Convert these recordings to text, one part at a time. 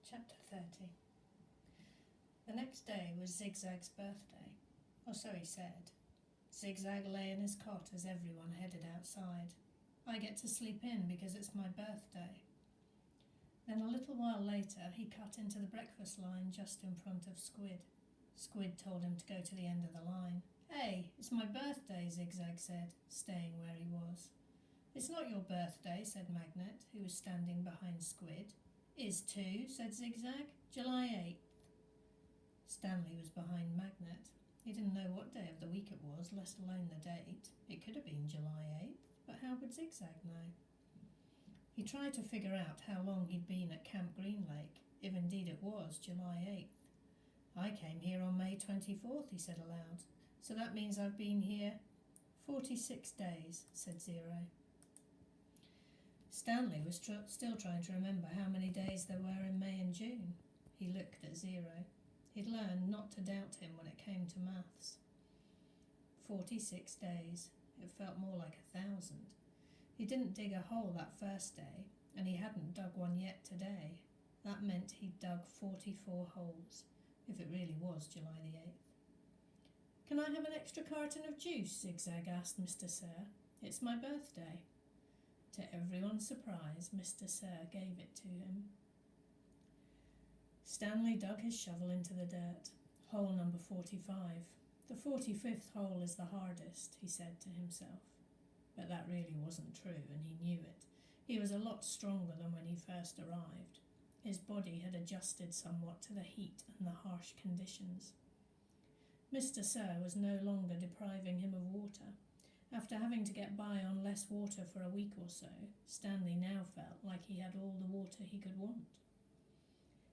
Chapter 30. The next day was Zigzag's birthday, or so he said. Zigzag lay in his cot as everyone headed outside. I get to sleep in because it's my birthday. Then a little while later he cut into the breakfast line just in front of Squid. Squid told him to go to the end of the line. "Hey, it's my birthday," Zigzag said, staying where he was. "It's not your birthday," said Magnet, who was standing behind Squid. "Is too," said Zigzag. "July 8th. Stanley was behind Magnet. He didn't know what day of the week it was, let alone the date. It could have been July 8th, but how would Zigzag know? He tried to figure out how long he'd been at Camp Green Lake, if indeed it was July 8th. "I came here on May 24th, he said aloud. "So that means I've been here 46 days, said Zero. Stanley was still trying to remember how many days there were in May and June. He looked at Zero. He'd learned not to doubt him when it came to maths. 46 days. It felt more like 1,000. He didn't dig a hole that first day, and he hadn't dug one yet today. That meant he'd dug 44 holes, if it really was July the 8th. "Can I have an extra carton of juice?" Zigzag asked Mr. Sir. "It's my birthday." To everyone's surprise, Mr. Sir gave it to him. Stanley dug his shovel into the dirt. Hole number 45. "The 45th hole is the hardest," he said to himself. But that really wasn't true, and he knew it. He was a lot stronger than when he first arrived. His body had adjusted somewhat to the heat and the harsh conditions. Mr. Sir was no longer depriving him of water. After having to get by on less water for a week or so, Stanley now felt like he had all the water he could want.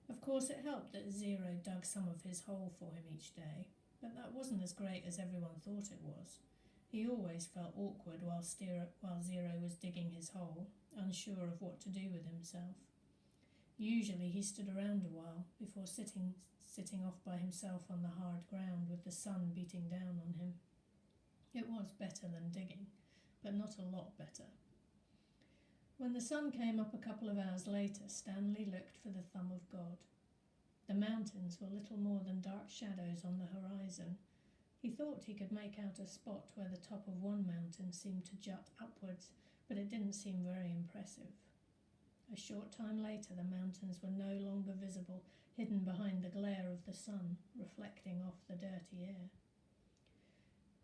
Of course, it helped that Zero dug some of his hole for him each day, but that wasn't as great as everyone thought it was. He always felt awkward while Zero was digging his hole, unsure of what to do with himself. Usually he stood around a while before sitting off by himself on the hard ground with the sun beating down on him. It was better than digging, but not a lot better. When the sun came up a couple of hours later, Stanley looked for the thumb of God. The mountains were little more than dark shadows on the horizon. He thought he could make out a spot where the top of one mountain seemed to jut upwards, but it didn't seem very impressive. A short time later, the mountains were no longer visible, hidden behind the glare of the sun, reflecting off the dirty air.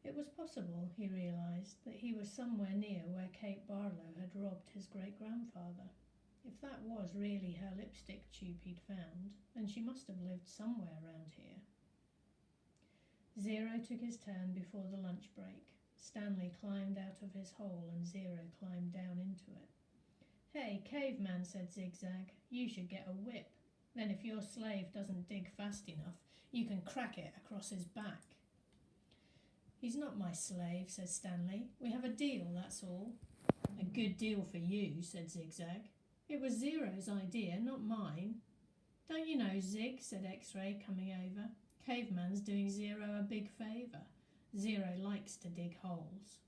It was possible, he realised, that he was somewhere near where Kate Barlow had robbed his great-grandfather. If that was really her lipstick tube he'd found, then she must have lived somewhere round here. Zero took his turn before the lunch break. Stanley climbed out of his hole and Zero climbed down into it. "Hey, caveman," said Zigzag, "you should get a whip. Then if your slave doesn't dig fast enough, you can crack it across his back." "He's not my slave," said Stanley. "We have a deal, that's all." "A good deal for you," said Zigzag. "It was Zero's idea, not mine." "Don't you know, Zig," said X-Ray, coming over. "Caveman's doing Zero a big favour. Zero likes to dig holes."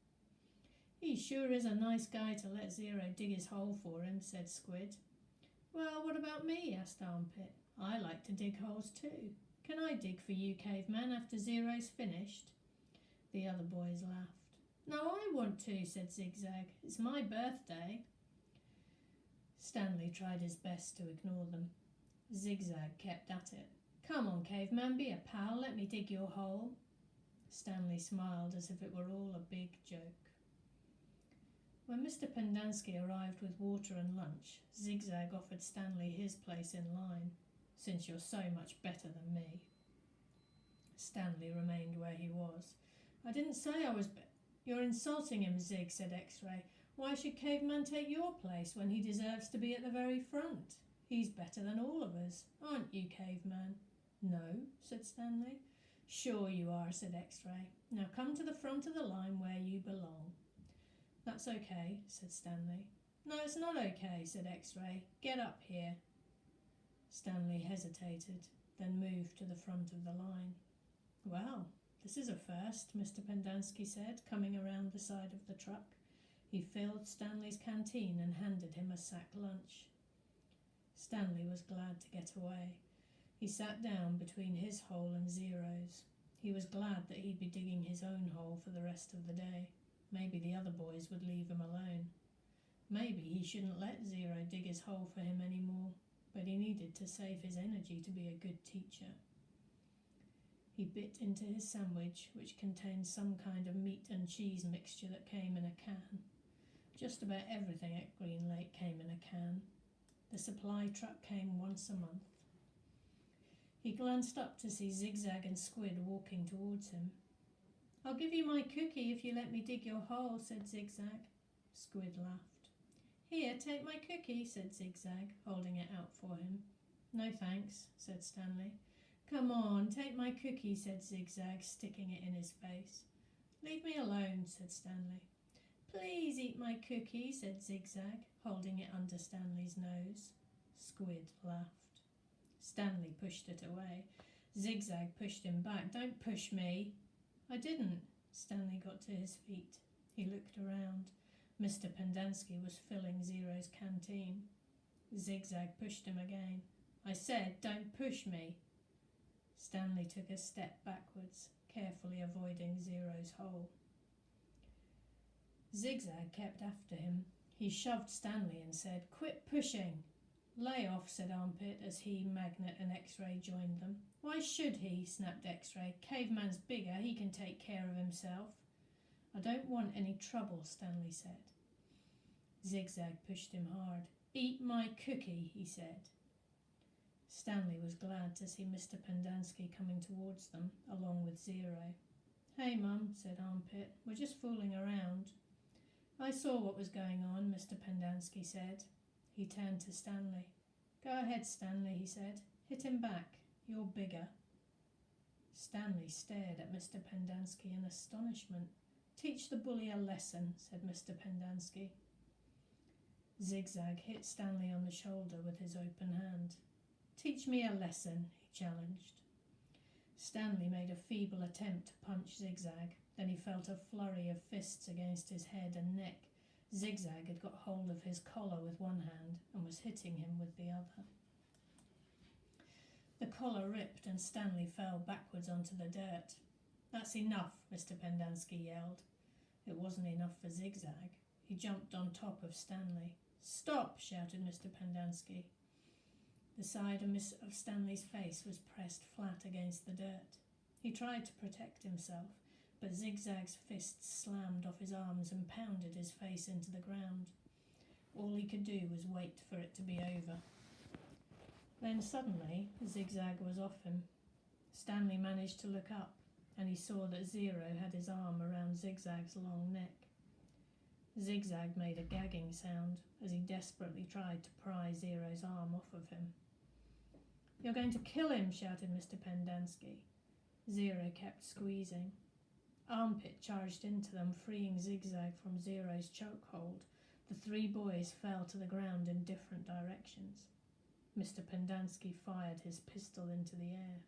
"He sure is a nice guy to let Zero dig his hole for him," said Squid. "Well, what about me?" asked Armpit. "I like to dig holes too. Can I dig for you, Caveman, after Zero's finished?" The other boys laughed. "No, I want to," said Zigzag. "It's my birthday." Stanley tried his best to ignore them. Zigzag kept at it. "Come on, Caveman, be a pal, let me dig your hole." Stanley smiled as if it were all a big joke. When Mr. Pendanski arrived with water and lunch, Zigzag offered Stanley his place in line. "Since you're so much better than me." Stanley remained where he was. "I didn't say I was You're insulting him, Zig," said X-Ray. "Why should Caveman take your place when he deserves to be at the very front? He's better than all of us. Aren't you, Caveman?" "No," said Stanley. "Sure you are," said X-Ray. "Now come to the front of the line where you belong." "That's okay," said Stanley. "No, it's not okay," said X-Ray. "Get up here." Stanley hesitated, then moved to the front of the line. "Well, this is a first," Mr. Pendanski said, coming around the side of the truck. He filled Stanley's canteen and handed him a sack lunch. Stanley was glad to get get away. He sat down between his hole and Zero's. He was glad that he'd be digging his own hole for the rest of the day. Maybe the other boys would leave him alone. Maybe he shouldn't let Zero dig his hole for him anymore, but he needed to save his energy to be a good teacher. He bit into his sandwich, which contained some kind of meat and cheese mixture that came in a can. Just about everything at Green Lake came in a can. The supply truck came once a month. He glanced up to see Zigzag and Squid walking towards him. "I'll give you my cookie if you let me dig your hole," said Zigzag. Squid laughed. "Here, take my cookie," said Zigzag, holding it out for him. "No thanks," said Stanley. "Come on, take my cookie," said Zigzag, sticking it in his face. "Leave me alone," said Stanley. "Please eat my cookie," said Zigzag, holding it under Stanley's nose. Squid laughed. Stanley pushed it away. Zigzag pushed him back. "Don't push me." "I didn't." Stanley got to his feet. He looked around. Mr. Pendanski was filling Zero's canteen. Zigzag pushed him again. "I said, don't push me." Stanley took a step backwards, carefully avoiding Zero's hole. Zigzag kept after him. He shoved Stanley and said, "Quit pushing." "Lay off," said Armpit, as he, Magnet and X-Ray joined them. "Why should he?" snapped X-Ray. "Caveman's bigger, he can take care of himself." "I don't want any trouble," Stanley said. Zigzag pushed him hard. "Eat my cookie," he said. Stanley was glad to see Mr. Pendanski coming towards them, along with Zero. "Hey, Mum," said Armpit. "We're just fooling around." "I saw what was going on," Mr. Pendanski said. He turned to Stanley. "Go ahead, Stanley," he said. "Hit him back. You're bigger." Stanley stared at Mr. Pendanski in astonishment. "Teach the bully a lesson," said Mr. Pendanski. Zigzag hit Stanley on the shoulder with his open hand. "Teach me a lesson," he challenged. Stanley made a feeble attempt to punch Zigzag. Then he felt a flurry of fists against his head and neck. Zigzag had got hold of his collar with one hand and was hitting him with the other. The collar ripped and Stanley fell backwards onto the dirt. "That's enough," Mr. Pendanski yelled. It wasn't enough for Zigzag. He jumped on top of Stanley. "Stop!" shouted Mr. Pendanski. The side of Stanley's face was pressed flat against the dirt. He tried to protect himself, but Zigzag's fists slammed off his arms and pounded his face into the ground. All he could do was wait for it to be over. Then suddenly, Zigzag was off him. Stanley managed to look up, and he saw that Zero had his arm around Zigzag's long neck. Zigzag made a gagging sound as he desperately tried to pry Zero's arm off of him. "You're going to kill him," shouted Mr. Pendanski. Zero kept squeezing. Armpit charged into them, freeing Zigzag from Zero's chokehold. The three boys fell to the ground in different directions. Mr. Pendanski fired his pistol into the air.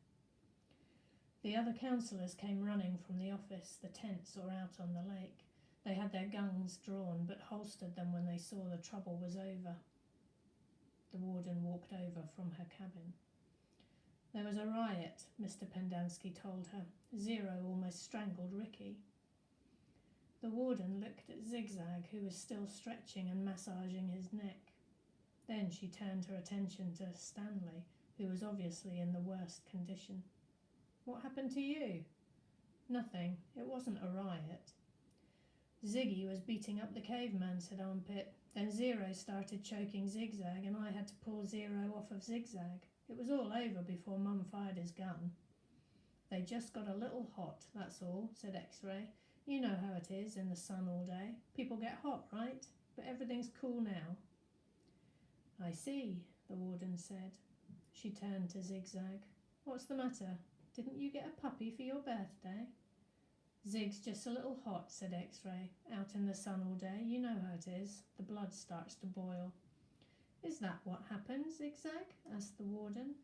The other councillors came running from the office, the tents, or out on the lake. They had their guns drawn, but holstered them when they saw the trouble was over. The warden walked over from her cabin. "There was a riot," Mr. Pendanski told her. "Zero almost strangled Ricky." The warden looked at Zigzag, who was still stretching and massaging his neck. Then she turned her attention to Stanley, who was obviously in the worst condition. "What happened to you?" "Nothing. It wasn't a riot." "Ziggy was beating up the caveman," said Armpit. "Then Zero started choking Zigzag, and I had to pull Zero off of Zigzag. It was all over before Mum fired his gun." "They just got a little hot, that's all," said X-Ray. "You know how it is in the sun all day. People get hot, right? But everything's cool now." "I see," the warden said. She turned to Zigzag. "What's the matter? Didn't you get a puppy for your birthday?" "Zig's just a little hot," said X-Ray. "Out in the sun all day, you know how it is. The blood starts to boil." "Is that what happened, Zigzag?" asked the warden.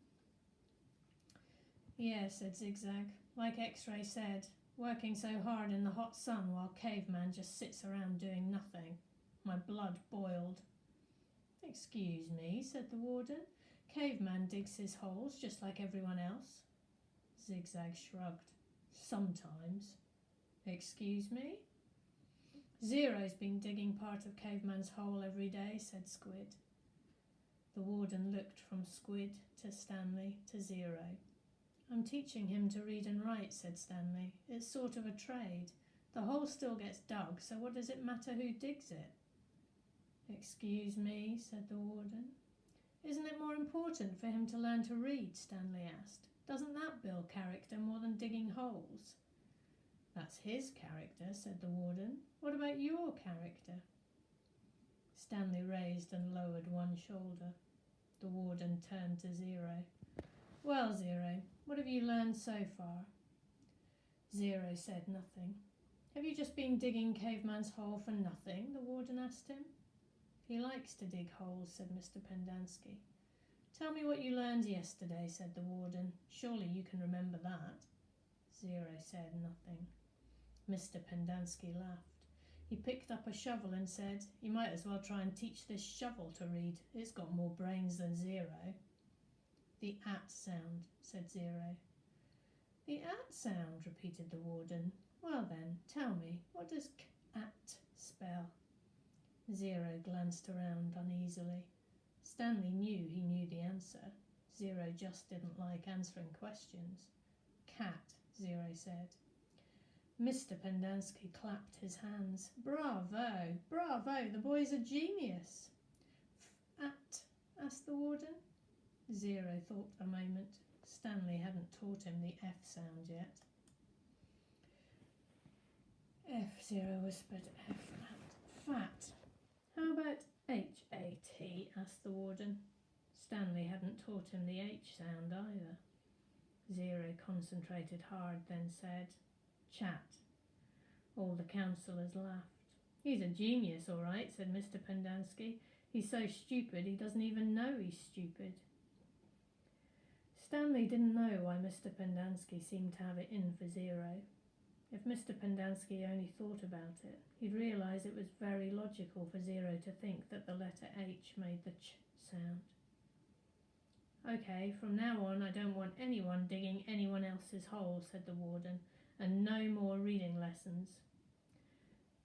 "Yeah," said Zigzag. "Like X-Ray said, working so hard in the hot sun while Caveman just sits around doing nothing. My blood boiled." "Excuse me," said the warden. Caveman digs his holes just like everyone else. Zigzag shrugged. Sometimes. Excuse me? Zero's been digging part of Caveman's hole every day, said Squid. The warden looked from Squid to Stanley to Zero. I'm teaching him to read and write, said Stanley. It's sort of a trade. The hole still gets dug, so what does it matter who digs it? Excuse me, said the warden. Isn't it more important for him to learn to read? Stanley asked. Doesn't that build character more than digging holes? That's his character, said the warden. What about your character? Stanley raised and lowered one shoulder. The warden turned to Zero. Well, Zero, what have you learned so far? Zero said nothing. Have you just been digging Caveman's hole for nothing? The warden asked him. He likes to dig holes, said Mr. Pendanski. Tell me what you learned yesterday, said the warden. Surely you can remember that. Zero said nothing. Mr. Pendanski laughed. He picked up a shovel and said, You might as well try and teach this shovel to read. It's got more brains than Zero. The at sound, said Zero. The at sound, repeated the warden. Well then, tell me, what does at spell? Zero glanced around uneasily. Stanley knew he knew the answer. Zero just didn't like answering questions. Cat, Zero said. Mr. Pendanski clapped his hands. Bravo! Bravo! The boy's a genius! At? Asked the warden. Zero thought a moment. Stanley hadn't taught him the F sound yet. F, Zero whispered. F, fat. How about H-A-T? Asked the warden. Stanley hadn't taught him the H sound either. Zero concentrated hard, then said, Chat. All the councillors laughed. He's a genius, all right, said Mr. Pendanski. He's so stupid he doesn't even know he's stupid. Stanley didn't know why Mr. Pendanski seemed to have it in for Zero. If Mr. Pendanski only thought about it, he'd realise it was very logical for Zero to think that the letter H made the ch sound. Okay, from now on I don't want anyone digging anyone else's hole, said the warden, and no more reading lessons.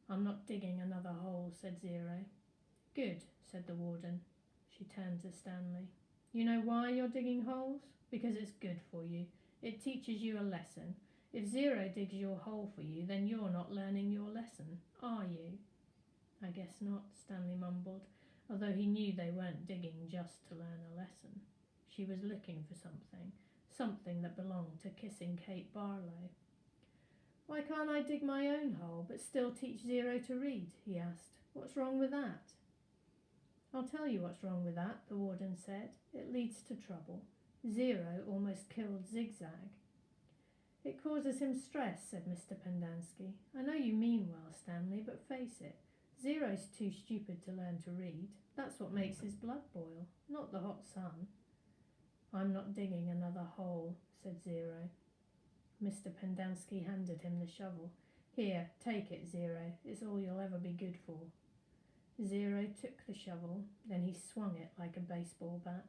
I'm not digging another hole, said Zero. Good, said the warden. She turned to Stanley. You know why you're digging holes? Because it's good for you. It teaches you a lesson. If Zero digs your hole for you, then you're not learning your lesson, are you? I guess not, Stanley mumbled, although he knew they weren't digging just to learn a lesson. She was looking for something that belonged to Kissing Kate Barlow. Why can't I dig my own hole, but still teach Zero to read? He asked. What's wrong with that? I'll tell you what's wrong with that, the warden said. It leads to trouble. Zero almost killed Zigzag. It causes him stress, said Mr. Pendanski. I know you mean well, Stanley, but face it. Zero's too stupid to learn to read. That's what makes his blood boil, not the hot sun. I'm not digging another hole, said Zero. Mr. Pendanski handed him the shovel. Here, take it, Zero. It's all you'll ever be good for. Zero took the shovel, then he swung it like a baseball bat.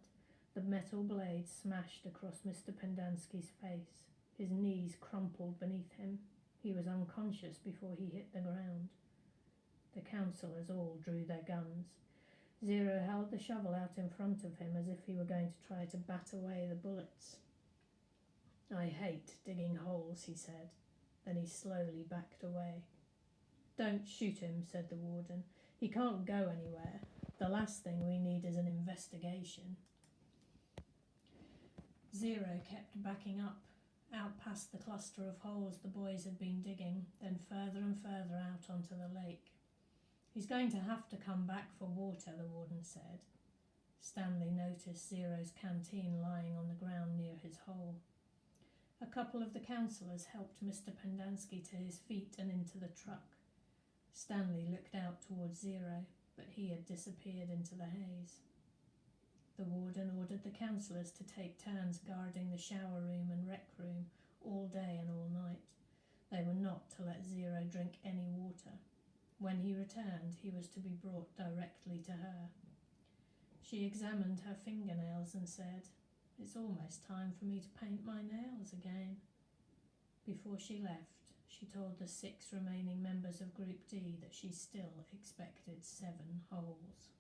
The metal blade smashed across Mr. Pendanski's face. His knees crumpled beneath him. He was unconscious before he hit the ground. The councillors all drew their guns. Zero held the shovel out in front of him as if he were going to try to bat away the bullets. I hate digging holes, he said. Then he slowly backed away. Don't shoot him, said the warden. He can't go anywhere. The last thing we need is an investigation. Zero kept backing up, out past the cluster of holes the boys had been digging, then further and further out onto the lake. He's going to have to come back for water, the warden said. Stanley noticed Zero's canteen lying on the ground near his hole. A couple of the councillors helped Mr. Pendanski to his feet and into the truck. Stanley looked out towards Zero, but he had disappeared into the haze. The warden ordered the councillors to take turns guarding the shower room and rec room all day and all night. They were not to let Zero drink any water. When he returned, he was to be brought directly to her. She examined her fingernails and said, "It's almost time for me to paint my nails again." Before she left, she told the 6 remaining members of Group D that she still expected 7 holes.